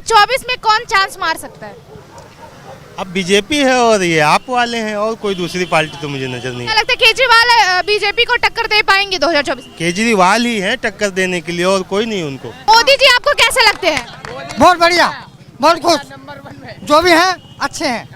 2024 में कौन चांस मार सकता है? अब बीजेपी है और ये आप वाले हैं, और कोई दूसरी पार्टी तो मुझे नजर नहीं क्या है। लगता है केजरीवाल बीजेपी को टक्कर दे पाएंगे 2024 में? केजरीवाल ही है टक्कर देने के लिए, और कोई नहीं उनको। मोदी जी आपको कैसे लगते हैं? बहुत बढ़िया, बहुत खुश, जो भी हैं अच्छे हैं,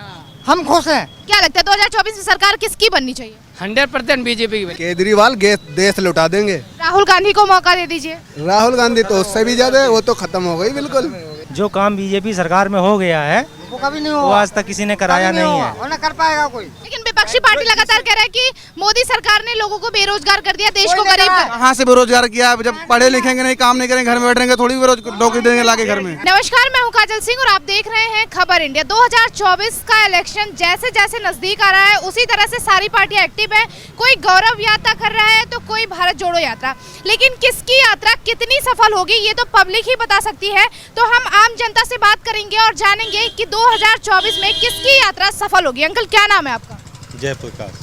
हम खुश हैं। क्या लगता है 2024 में सरकार किसकी बननी चाहिए? 100% बीजेपी की। केजरीवाल देश लुटा देंगे। राहुल गांधी को मौका दे दीजिए। राहुल गांधी तो उससे भी ज्यादा है, वो तो खत्म हो गई बिल्कुल। जो काम बीजेपी सरकार में हो गया है वो कभी नहीं वो होगा, आज तक किसी ने कराया नहीं है। और न कर पाएगा कोई। लेकिन विपक्षी पार्टी लगातार कह रहा है कि मोदी सरकार ने लोगों को बेरोजगार कर दिया, देश को गरीब कर। कहाँ से बेरोजगार किया? जब पढ़े लिखेंगे नहीं, काम नहीं करेंगे, घर में बैठेंगे, थोड़ी नौकरी देंगे लाके घर में। नमस्कार, मैं हूं काजल सिंह और आप देख रहे हैं खबर इंडिया। 2024 का इलेक्शन जैसे जैसे नजदीक आ रहा है उसी तरह से सारी पार्टियां एक्टिव है। कोई गौरव यात्रा कर रहा है तो कोई भारत जोड़ो यात्रा। लेकिन किसकी यात्रा कितनी सफल होगी ये तो पब्लिक ही बता सकती है। तो हम आम जनता से बात करेंगे और जानेंगे कि 2024 में किसकी यात्रा सफल होगी। अंकल क्या नाम है आपका? जयप्रकाश।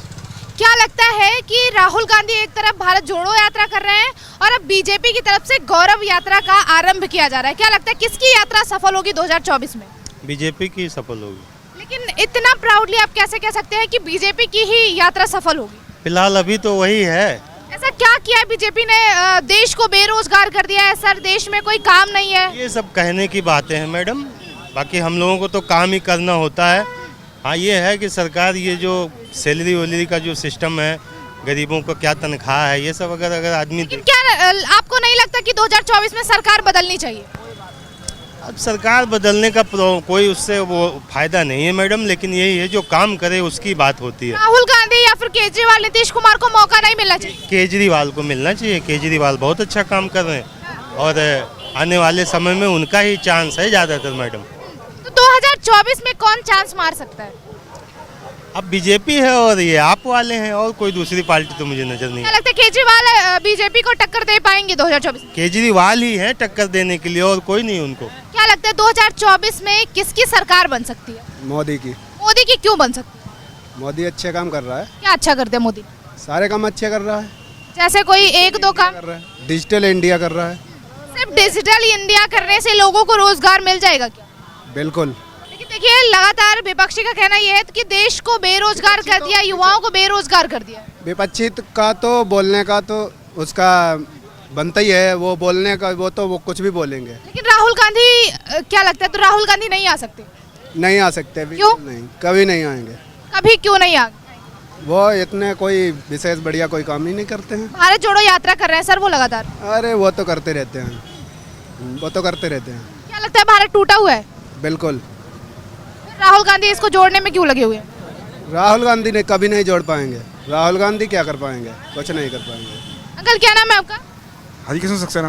क्या लगता है कि राहुल गांधी एक तरफ भारत जोड़ो यात्रा कर रहे हैं और अब बीजेपी की तरफ से गौरव यात्रा का आरंभ किया जा रहा है, क्या लगता है किसकी यात्रा सफल होगी 2024 में? बीजेपी की सफल होगी। लेकिन इतना प्राउडली आप कैसे कह सकते हैं कि बीजेपी की ही यात्रा सफल होगी? फिलहाल अभी तो वही है। ऐसा क्या किया है बीजेपी ने? देश को बेरोजगार कर दिया है सर, देश में कोई काम नहीं है। ये सब कहने की बातें हैं मैडम, बाकी हम लोगों को तो काम ही करना होता है। हाँ, ये है कि सरकार ये जो सैलरी वैलरी का जो सिस्टम है, गरीबों को क्या तनख्वाह है, ये सब अगर आदमी लेकिन क्या आपको नहीं लगता कि 2024 में सरकार बदलनी चाहिए? अब सरकार बदलने का कोई उससे वो फायदा नहीं है मैडम, लेकिन यही है जो काम करे उसकी बात होती है। राहुल गांधी या फिर केजरीवाल, नीतीश कुमार को मौका नहीं मिलना चाहिए? केजरीवाल को मिलना चाहिए। केजरीवाल बहुत अच्छा काम कर रहे हैं और आने वाले समय में उनका ही चांस है ज़्यादातर मैडम। तो 2024 में कौन चांस मार सकता है? अब बीजेपी है और ये आप वाले हैं, और कोई दूसरी पार्टी तो मुझे नजर नहीं क्या है। लगता है केजरीवाल बीजेपी को टक्कर दे पाएंगे 2024 में? केजरीवाल ही है टक्कर देने के लिए, और कोई नहीं उनको। क्या लगता है 2024 में किसकी सरकार बन सकती है? मोदी की। मोदी की क्यों बन सकती है? मोदी अच्छे काम कर रहा है, क्या अच्छा करते हैं मोदी? सारे काम अच्छे कर रहा है। जैसे कोई एक दो काम? कर रहा है, डिजिटल इंडिया कर रहा है। सिर्फ डिजिटल इंडिया करने से लोगों को रोजगार मिल जाएगा क्या? बिल्कुल। लेकिन देखिए लगातार विपक्षी का कहना यह है कि देश को बेरोजगार कर दिया, युवाओं को बेरोजगार कर दिया। विपक्षी का तो बोलने का तो उसका बनता ही है, वो बोलने का वो कुछ भी बोलेंगे। लेकिन राहुल गांधी क्या लगता है, तो राहुल गांधी नहीं आ सकते? नहीं आ सकते। क्यों? नहीं, कभी नहीं आएंगे। कभी क्यों नहीं आ? वो इतने कोई विशेष बढ़िया कोई काम ही नहीं करते हैं। भारत जोड़ो यात्रा कर रहे हैं सर वो लगातार। अरे वो तो करते रहते हैं, वो तो करते रहते हैं। क्या लगता है भारत टूटा हुआ है? बिल्कुल। राहुल गांधी इसको जोड़ने में क्यों लगे हुए हैं? राहुल गांधी ने कभी नहीं जोड़ पाएंगे। राहुल गांधी क्या कर पाएंगे? कुछ नहीं कर पाएंगे। अंकल क्या नाम है आपका? हरिकृष्ण सक्सेना।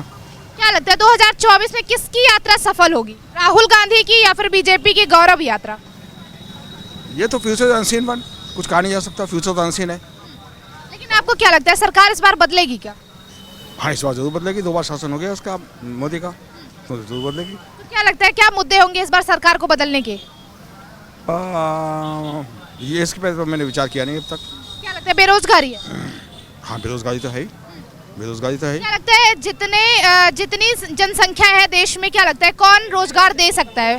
क्या लगता है 2024 में किसकी यात्रा सफल होगी? राहुल गांधी की या फिर बीजेपी की गौरव यात्रा? ये तो फ्यूचर अनसीन वन, कुछ कहा नहीं जा सकता, फ्यूचर तो अनसीन है। लेकिन आपको क्या लगता है सरकार इस बार बदलेगी क्या? हाँ, इस बार जरूर बदलेगी। 2 बार शासन हो गया उसका, मोदी का, तो जरूर बदलेगी। तो क्या लगता है क्या मुद्दे होंगे इस बार सरकार को बदलने के? ये इसके पे तो मैंने विचार किया नहीं अब तक। क्या लगता है बेरोजगारी है? हाँ, बेरोजगारी तो है ही, बेरोजगारी तो है ही। क्या लगता है जितनी जनसंख्या है देश में, क्या लगता है कौन रोजगार दे सकता है?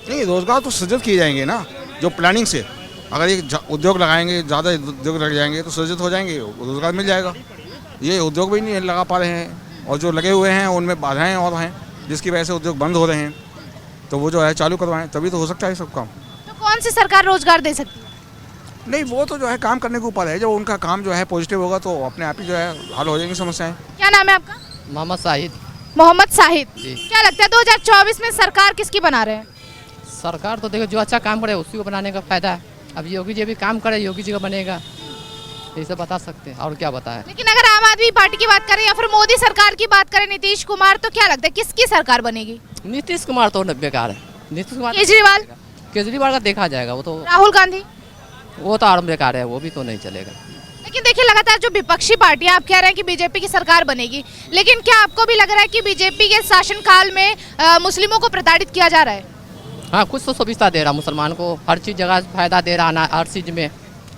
नहीं, रोजगार तो सृजित किए जाएंगे ना, जो प्लानिंग से। अगर ये उद्योग लगाएंगे, ज़्यादा उद्योग लग जाएंगे तो सृजित हो जाएंगे, रोजगार मिल जाएगा। ये उद्योग भी नहीं लगा पा रहे हैं, और जो लगे हुए हैं उनमें बाधाएं और हैं, जिसकी वजह से उद्योग बंद हो रहे हैं। तो वो जो है चालू करवाएं, तभी तो हो सकता है सब काम। तो कौन सी सरकार रोजगार दे सकती है? नहीं, वो तो जो है काम करने के ऊपर है। जब उनका काम जो है पॉजिटिव होगा तो अपने आप ही जो है हल हो जाएंगी समस्याएं। क्या नाम है आपका? मोहम्मद शाहिद। मोहम्मद शाहिद। जी। क्या लगता है 2024 में सरकार किसकी बना रहे हैं? सरकार तो देखो जो अच्छा काम करे उसी को बनाने का फायदा है। अब योगी जी भी काम करे, योगी जी का बनेगा, ये सब बता सकते हैं, और क्या बताए। लेकिन अगर आम आदमी पार्टी की बात करें या फिर मोदी सरकार की बात करें, नीतीश कुमार, तो क्या लगता है किसकी सरकार बनेगी? नीतीश कुमार तो बेकार है। नीतीश कुमार, केजरीवाल का देखा जाएगा। वो तो राहुल गांधी, वो तो आरंभ बेकार है, वो भी तो नहीं चलेगा। लेकिन देखिए लगातार जो विपक्षी पार्टियां, आप कह रहे हैं कि बीजेपी की सरकार बनेगी, लेकिन क्या आपको भी लग रहा है कि बीजेपी के शासनकाल में मुस्लिमों को प्रताड़ित किया जा रहा है? हाँ, कुछ तो सुविधा दे रहा मुसलमान को, हर चीज जगह फायदा दे रहा ना, हर चीज में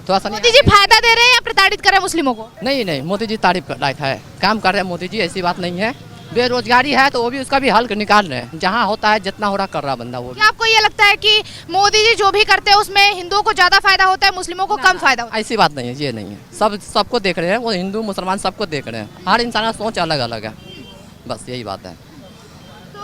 थोड़ा सा। मोदी जी फायदा दे रहे हैं या प्रताड़ित कर रहे हैं मुस्लिमों को? नहीं, मोदी जी तारीफ कर रहा है, काम कर रहे हैं मोदी जी, ऐसी बात नहीं है। बेरोजगारी है तो वो भी उसका भी हल निकाल रहे हैं, जहाँ होता है जितना हो रहा कर रहा बंदा वो भी। क्या आपको ये लगता है कि मोदी जी जो भी करते हैं उसमें हिंदुओं को ज्यादा फायदा होता है, मुस्लिमों को कम फायदा होता है? ऐसी बात नहीं है, ये नहीं है, सबको देख रहे हैं, वो हिंदू मुसलमान सबको देख रहे हैं, हर इंसान का सोच अलग अलग है, बस यही बात है। तो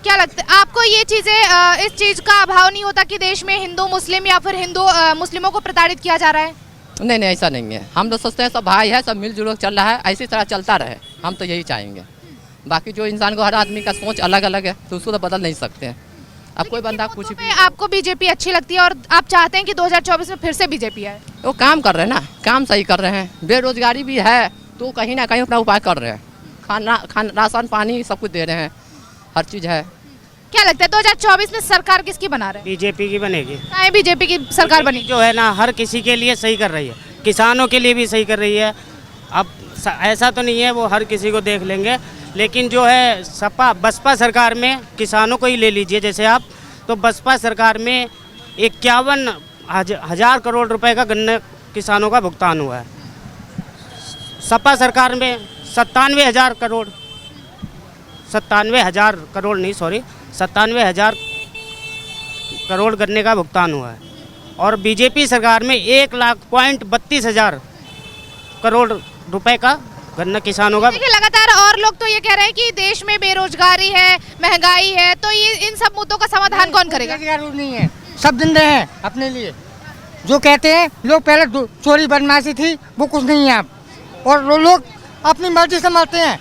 क्या लगता है आपको ये चीजें, इस चीज का अभाव नहीं होता कि देश में हिंदू मुस्लिम या फिर हिंदू मुस्लिमों को प्रताड़ित किया जा रहा है? नहीं नहीं, ऐसा नहीं है, हम लोग सोचते हैं सब भाई है, सब मिलजुल चल रहा है, ऐसी तरह चलता रहे, हम तो यही चाहेंगे। बाकी जो इंसान को, हर आदमी का सोच अलग अलग है तो उसको तो बदल नहीं सकते हैं। अब कोई बंदा कुछ भी, आपको बीजेपी अच्छी लगती है और आप चाहते हैं कि 2024 में फिर से बीजेपी आए? वो काम कर रहे हैं ना, काम सही कर रहे हैं, बेरोजगारी भी है तो कहीं ना कहीं अपना उपाय कर रहे हैं, खाना राशन पानी सब कुछ दे रहे हैं, हर चीज़ है। क्या लगता है 2024 में सरकार किसकी बना रहे हैं? बीजेपी की बनेगी। काहे बीजेपी की सरकार बनी? जो है ना, हर किसी के लिए सही कर रही है, किसानों के लिए भी सही कर रही है। अब ऐसा तो नहीं है वो हर किसी को देख लेंगे, लेकिन जो है सपा बसपा सरकार में किसानों को ही ले लीजिए जैसे आप, तो बसपा सरकार में 51,000 करोड़ रुपए का गन्ने किसानों का भुगतान हुआ है। सपा सरकार में 97,000 करोड़, 97,000 करोड़ नहीं, सॉरी, 97,000 करोड़ गन्ने का भुगतान हुआ है। और बीजेपी सरकार में 1,32,000 करोड़ रुपए का गन्ना किसानों का। देखिए लगातार और लोग तो ये कह रहे हैं कि देश में बेरोजगारी है, महंगाई है, तो ये इन सब मुद्दों का समाधान कौन करेगा? बेरोजगारी नहीं है, सब जिंदे हैं अपने लिए। जो कहते हैं लोग पहले चोरी बदमाशी थी, वो कुछ नहीं है अब, और लोग अपनी मर्जी से मरते हैं।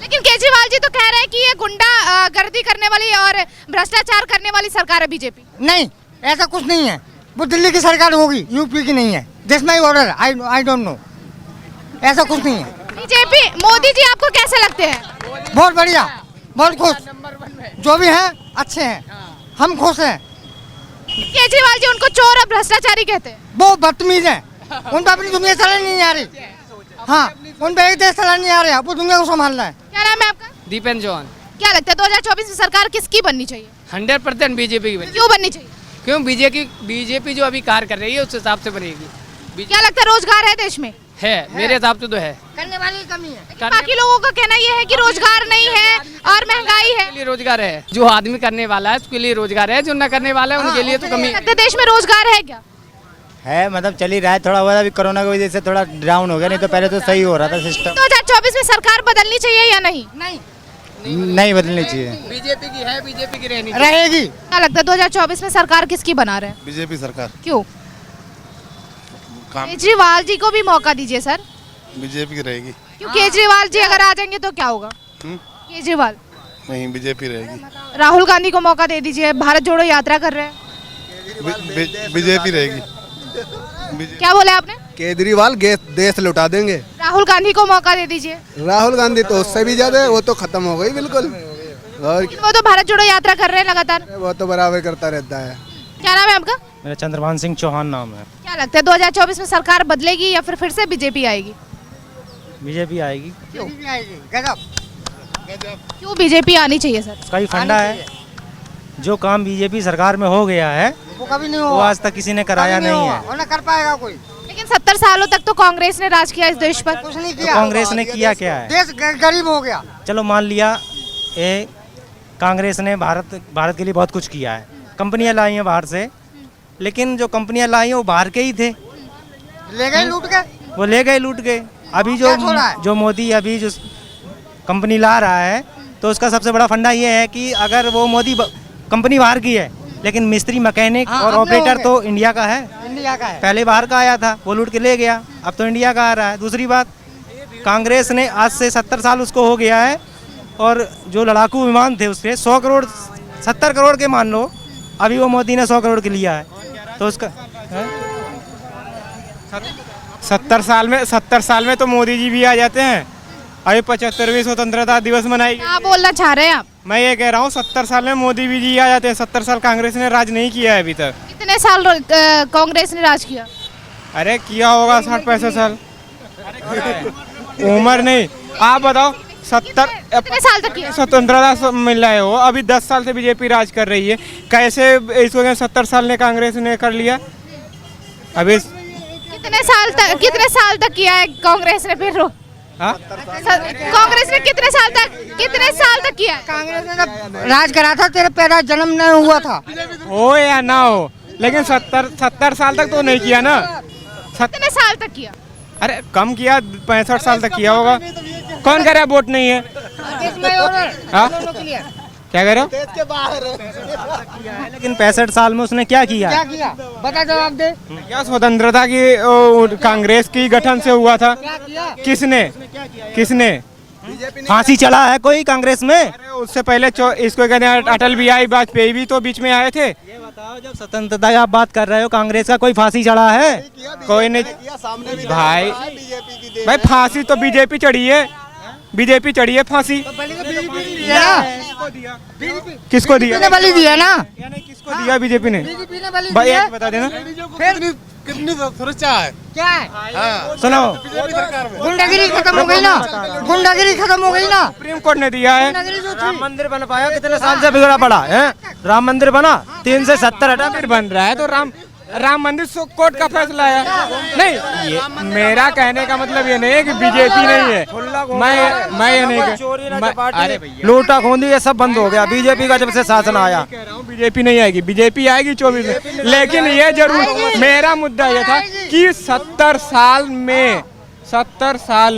लेकिन केजरीवाल जी तो कह रहे हैं कि ये गुंडा गर्दी करने वाली और भ्रष्टाचार करने वाली सरकार है बीजेपी। नहीं, ऐसा कुछ नहीं है, वो दिल्ली की सरकार होगी, यूपी की नहीं है। This my order, I don't know, ऐसा कुछ नहीं है। बीजेपी मोदी जी आपको कैसे लगते हैं? बहुत बढ़िया, बहुत खुश, जो भी हैं अच्छे हैं, हम खुश हैं। केजरीवाल जी उनको चोर और भ्रष्टाचारी कहते हैं। वो बदतमीज हैं, उन पर अपनी दुनिया चलानी नहीं आ रही। हाँ, उन पर एक देश चलानी नहीं आ रहा, वो दुनिया को संभालना है। क्या नाम है आपका? दीपेन जॉन। क्या लगता है 2024 में सरकार किसकी बननी चाहिए? 100% बीजेपी की बनेगी। क्यों बननी चाहिए? क्यों? बीजेपी जो अभी कार्य कर रही है उस हिसाब से बनेगी। क्या लगता है रोजगार है देश में? है, मेरे हिसाब से तो है। करने वाली की कमी है। बाकी लोगों का कहना ये है कि रोजगार नहीं है और महंगाई है। के लिए रोजगार है, जो आदमी करने वाला है उसके लिए रोजगार है, जो न करने वाला है उनके लिए तो कमी। लगता है देश में रोजगार है क्या? है, मतलब चल ही रहा है, थोड़ा हुआ अभी कोरोना की वजह से थोड़ा डाउन हो गया, नहीं तो पहले तो सही हो रहा था सिस्टम। 2024 में सरकार बदलनी चाहिए या नहीं? नहीं बदलनी चाहिए। बीजेपी की है, बीजेपी की रहेगी। क्या लगता है 2024 में सरकार किसकी बना रहे हैं? बीजेपी सरकार। क्यों? केजरीवाल जी को भी मौका दीजिए सर। बीजेपी की रहेगी। क्यों? केजरीवाल जी अगर आ जाएंगे तो क्या होगा? केजरीवाल नहीं, बीजेपी रहेगी। राहुल गांधी को मौका दे दीजिए, भारत जोड़ो यात्रा कर रहे हैं। बीजेपी रहेगी। क्या बोले आपने? केजरीवाल देश लुटा देंगे। राहुल गांधी को मौका दे दीजिए। राहुल गांधी तो उससे भी ज्यादा है, वो तो खत्म हो गई बिल्कुल। और वो तो भारत जोड़ो यात्रा कर रहे हैं लगातार। वो तो बराबर करता रहता है। क्या नाम है आपका? मेरा चंद्रभान सिंह चौहान नाम है। क्या लगता है 2024 में सरकार बदलेगी या फिर से बीजेपी आएगी? बीजेपी आएगी। क्यों बीजेपी आनी चाहिए सर? उसका ही फंडा है, जो काम बीजेपी सरकार में हो गया है वो कभी नहीं वो हुआ, आज तक किसी ने कराया नहीं है। और न कर पाएगा कोई। लेकिन 70 सालों तक तो कांग्रेस ने राज किया इस देश पर। कुछ नहीं तो किया। कांग्रेस ने किया क्या है? देश गरीब हो गया। चलो मान लिया ये कांग्रेस ने भारत के लिए बहुत कुछ किया है, कंपनियां लाई हैं बाहर से, लेकिन जो कंपनियां लाई हैं वो बाहर के ही थे, ले गए लूट के। वो ले गए लूट गए। अभी जो मोदी अभी जो कंपनी ला रहा है तो उसका सबसे बड़ा फंडा ये है कि अगर वो मोदी कंपनी बाहर की है लेकिन मिस्त्री मैकेनिक और ऑपरेटर तो इंडिया का है। इंडिया का है। पहले बाहर का आया था, वो लूट के ले गया, अब तो इंडिया का आ रहा है। दूसरी बात, कांग्रेस ने आज से 70 साल उसको हो गया है, और जो लड़ाकू विमान थे उसके 100 करोड़ 70 करोड़ के मान लो, अभी वो मोदी ने 100 करोड़ के लिया है, तो उसका 70 साल में तो मोदी जी भी आ जाते हैं। अभी 75वीं स्वतंत्रता दिवस मनाई। क्या बोलना चाह रहे हैं आप? मैं ये कह रहा हूँ 70 साल में मोदी जी आ जाते हैं। 70 साल कांग्रेस ने राज नहीं किया है अभी तक। कितने साल कांग्रेस ने राज किया? अरे किया होगा 60-65 साल। उम्र नहीं, आप बताओ। कितने साल तक किया? स्वतंत्रता मिल रहा है वो, अभी 10 साल से बीजेपी राज कर रही है। कैसे इसको 70 साल ने कांग्रेस ने कर लिया? अभी कितने साल तक किया है कांग्रेस ने फिर? हाँ कांग्रेस ने कितने साल तक किया है? कांग्रेस ने जब राज करा था तेरे पैदा जन्म नहीं हुआ था। हो या ना हो, लेकिन 70 साल तक तो नहीं किया ना। कितने साल तक किया? अरे कम किया, 65 साल तक किया होगा। कौन कह रहा है वोट नहीं है? हाँ? क्या कह रहे हो? लेकिन 65 साल में उसने क्या किया? क्या किया बता जवाब दे। क्या स्वतंत्रता की कांग्रेस की गठन से हुआ था? क्या किया? किसने फांसी चढ़ा है कोई कांग्रेस में? अरे उससे पहले इसको कहते हैं अटल बिहारी वाजपेयी भी तो बीच में आए थे। ये बताओ, जब स्वतंत्रता की आप बात कर रहे हो, कांग्रेस का कोई फांसी चढ़ा है? कोई नहीं भाई फांसी तो बीजेपी चढ़ी है, बीजेपी चढ़ी है फांसी। किसको दिया? बलि दिया ना, किसको दिया बीजेपी ने? भाई एक बता देना। कितनी सुरक्षा है? क्या है? सुनो, गुंडागिरी खत्म हो गई ना, गुंडागिरी खत्म हो गई ना। सुप्रीम कोर्ट ने दिया है। राम मंदिर बन पाया कितने साल से बिगड़ा पड़ा है? राम मंदिर बना 3 से 70 हटा मंदिर बन रहा है तो राम मंदिर कोर्ट का फैसला है। नहीं, ये मेरा कहने का मतलब ये नहीं है कि बीजेपी नहीं है। मैं ये नहीं अरे भैया लूटा खोंदी ये सब बंद हो गया बीजेपी का जब से शासन आया। कह रहा हूँ बीजेपी नहीं आएगी, बीजेपी आएगी 24 में। लेकिन ये जरूर मेरा मुद्दा ये था कि 70 साल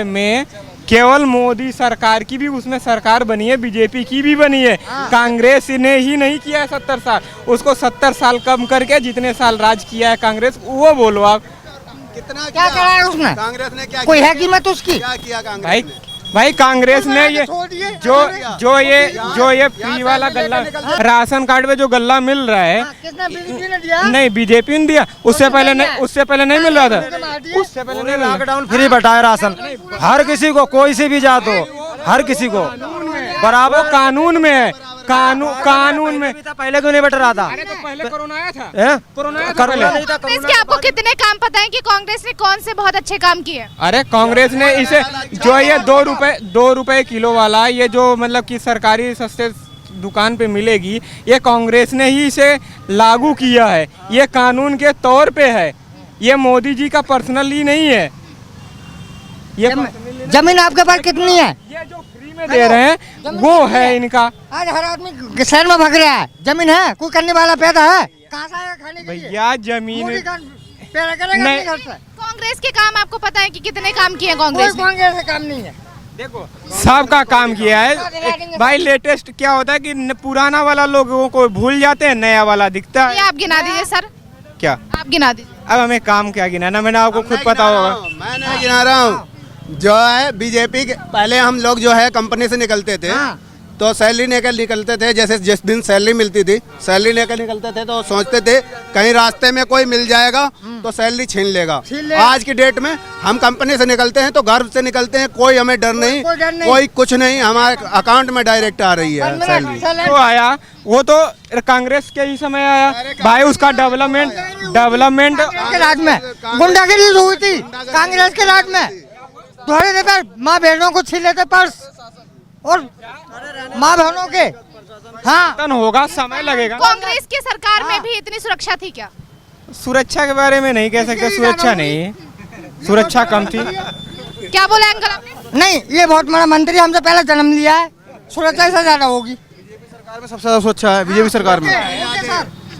में केवल मोदी सरकार की भी उसमें सरकार बनी है, बीजेपी की भी बनी है, कांग्रेस ने ही नहीं किया है 70 साल। उसको 70 साल कम करके जितने साल राज किया है कांग्रेस, वो बोलो आप। कितना क्या करा है उसने? कांग्रेस ने क्या कोई है कीमत उसकी? क्या किया कांग्रेस ने? भाई कांग्रेस ने ये जो ये फ्री वाला गल्ला, राशन कार्ड में जो गल्ला मिल रहा है, किसने? बीजेपी ने दिया? नहीं बीजेपी ने दिया। उससे पहले नहीं मिल रहा था। उससे पहले नहीं मिल रहा था। लॉकडाउन फ्री बटाया राशन हर किसी को, कोई सी भी जात हो, हर किसी को बराबर। कानून में है, कानून में। पहले क्यों नहीं बट रहा था? अरे तो पहले कोरोना आया था। कोरोना नहीं था। कांग्रेस के आपको कितने काम पता है कि कांग्रेस ने कौन से बहुत अच्छे काम किए? अरे कांग्रेस ने इसे जो ये 2 रुपए किलो वाला, ये जो मतलब कि सरकारी सस्ते दुकान पे मिलेगी, ये कांग्रेस ने ही इसे लागू किया है। ये कानून के तौर पे है, ये मोदी जी का पर्सनली नहीं है। ये जमीन आपके पास कितनी है? ये जो फ्री में दे रहे हैं वो है इनका। आज हर आदमी शहर में भाग रहा है। जमीन है? कोई करने वाला पैदा है? कहाँ से आएगा खाने के लिए? भैया जमीन पैदा करेगा अपने घर से। कांग्रेस के काम आपको पता है कि कितने काम किए कांग्रेस ने? कांग्रेस से काम नहीं है। देखो सबका काम किया है भाई। लेटेस्ट क्या होता है कि पुराना वाला लोगों को भूल जाते हैं, नया वाला दिखता ये है। आप गिना दीजिए सर, क्या आप गिना दीजिए। अब हमें काम क्या गिनाना, मैंने आपको खुद पता होगा। मैं नहीं गिना रहा हूँ। जो है बीजेपी के पहले हम लोग जो है कंपनी से निकलते थे, तो सैलरी लेकर निकलते थे। जैसे जिस दिन सैलरी मिलती थी, सैलरी लेकर निकलते थे तो सोचते थे कहीं रास्ते में कोई मिल जाएगा तो सैलरी छीन लेगा। आज की डेट में हम कंपनी से निकलते हैं तो गर्व से निकलते हैं, कोई हमें डर नहीं, कोई कुछ नहीं, हमारे अकाउंट में डायरेक्ट आ रही है सैलरी। वो आया, वो तो कांग्रेस के ही समय आया भाई। उसका डेवलपमेंट के राज में गुंडागिरी हुई थी, कांग्रेस के राज में। थोड़े देर बाद माँ बहनों को छीन लेते पर्स, और माँ बहनों के होगा, समय लगेगा। कांग्रेस की सरकार में भी इतनी सुरक्षा थी क्या? सुरक्षा के बारे में नहीं कह सकते, सुरक्षा नहीं, सुरक्षा कम थी। क्या बोला अंकल आपने? नहीं, ये बहुत बड़ा मंत्री हमसे पहले जन्म लिया है, सुरक्षा से ज्यादा होगी। सरकार में सबसे ज्यादा सुरक्षा है बीजेपी सरकार में,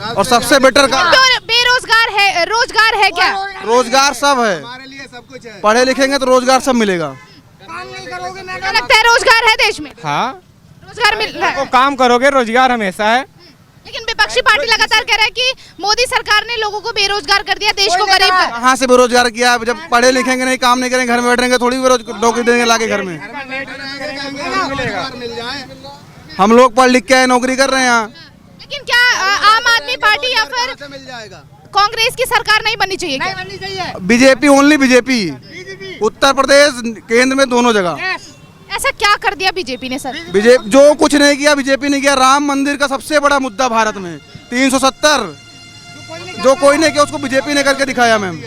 और सबसे बेटर का बेरोजगार है, रोजगार है क्या? रोजगार सब है, हमारे लिए सब कुछ है। पढ़े लिखेंगे तो रोजगार सब मिलेगा। काम नहीं करोगे क्या लगता है रोजगार है देश में? हाँ, रोजगार मिल रहा है। काम करोगे रोजगार हमेशा है। लेकिन विपक्षी पार्टी लगातार कह रहा है कि मोदी सरकार ने लोगों को बेरोजगार कर दिया, देश को गरीब कर। कहाँ से बेरोजगार किया? जब पढ़े लिखेंगे नहीं, काम नहीं करेंगे, घर में बैठेंगे, थोड़ी नौकरी देंगे लाके घर में। हम लोग पढ़ लिख के नौकरी कर रहे हैं यहाँ। लेकिन क्या आम आदमी पार्टी या फिर मिल जाएगा? कांग्रेस की सरकार नहीं बननी चाहिए क्या? बननी चाहिए। BJP, only BJP, Uttar Pradesh केंद्र में दोनों जगह। ऐसा क्या कर दिया बीजेपी ने सर? बीजेपी जो कुछ नहीं किया बीजेपी ने किया। राम मंदिर का सबसे बड़ा मुद्दा भारत में 370, जो कोई नहीं किया उसको बीजेपी ने करके दिखाया मैम।